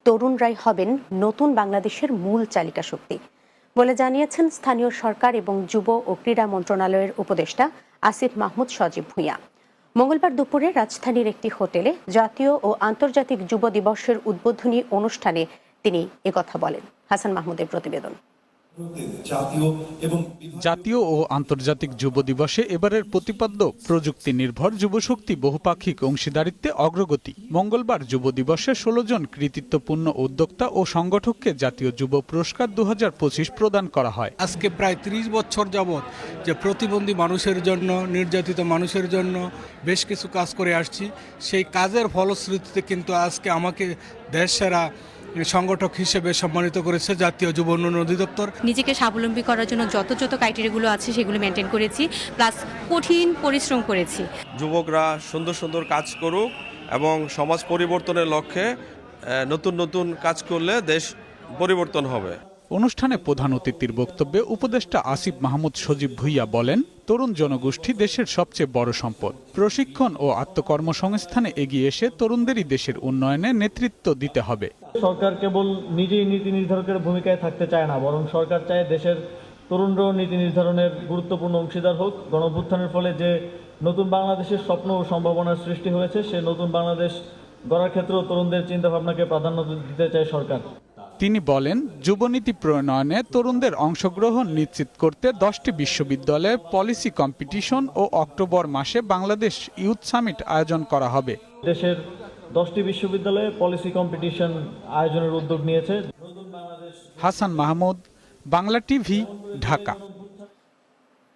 তরুণরাই হবেন নতুন বাংলাদেশের মূল চালিকা শক্তি বলে জানিয়েছেন স্থানীয় সরকার এবং যুব ও ক্রীড়া মন্ত্রণালয়ের উপদেষ্টা আসিফ মাহমুদ সজীব ভূঁইয়া। মঙ্গলবার দুপুরে রাজধানীর একটি হোটেলে জাতীয় ও আন্তর্জাতিক যুব দিবসের উদ্বোধনী অনুষ্ঠানে তিনি একথা বলেন। হাসান মাহমুদের প্রতিবেদন। জাতীয় ও আন্তর্জাতিক যুব দিবসে এবারের প্রতিপাদ্য প্রযুক্তি নির্ভর যুবশক্তি বহুপাক্ষিক অংশীদারিত্বে অগ্রগতি। মঙ্গলবার যুব দিবসে ১৬ জন কৃতিত্বপূর্ণ উদ্যোক্তা ও সংগঠককে জাতীয় যুব পুরস্কার ২০২৫ প্রদান করা হয়। আজকে প্রায় ৩০ বছর যাবৎ যে প্রতিবন্ধী মানুষের জন্য, নির্যাতিত মানুষের জন্য বেশ কিছু কাজ করে আসছি, সেই কাজের ফলশ্রুতিতে কিন্তু আজকে আমাকে দেশসেরা সংগঠক হিসেবে সম্মানিত করেছে জাতীয় যুব উন্নয়ন অধিদপ্তর। নিজেকে স্বাবলম্বী করার জন্য যত ক্রাইটেরিয়াগুলো আছে সেগুলো মেনটেন করেছি, প্লাস কঠিন পরিশ্রম করেছি। যুবকরা সুন্দর সুন্দর কাজ করুক এবং সমাজ পরিবর্তনের লক্ষ্যে নতুন নতুন কাজ করলে দেশ পরিবর্তন হবে। অনুষ্ঠানে প্রধান অতিথির বক্তব্যে উপদেষ্টা আসিফ মাহমুদ সজীব ভূঁইয়া বলেন, তরুণ জনগোষ্ঠী দেশের সবচেয়ে বড় সম্পদ। প্রশিক্ষণ ও আত্মকর্মসংস্থানে এগিয়ে এসে তরুণদেরই দেশের উন্নয়নে নেতৃত্ব দিতে হবে। সরকার কেবল নিজেই নীতি নির্ধারকের ভূমিকায় থাকতে চায় না, বরং সরকার চায় দেশের তরুণরাও নীতি নির্ধারণের গুরুত্বপূর্ণ অংশীদার হোক। গণঅভ্যুত্থানের ফলে যে নতুন বাংলাদেশের স্বপ্ন ও সম্ভাবনার সৃষ্টি হয়েছে, সে নতুন বাংলাদেশ গড়ার ক্ষেত্রেও তরুণদের চিন্তাভাবনাকে প্রাধান্য দিতে চায় সরকার। তিনি বলেন, যুবনীতি প্রণয়নে তরুণদের অংশগ্রহণ নিশ্চিত করতে 10টি বিশ্ববিদ্যালয়ে পলিসি কম্পিটিশন ও অক্টোবর মাসে বাংলাদেশ ইউথ সামিট আয়োজন করা হবে। দেশের 10টি বিশ্ববিদ্যালয়ে পলিসি কম্পিটিশন আয়োজনের উদ্যোগ নিয়েছে। হাসান মাহমুদ, বাংলা টিভি, ঢাকা।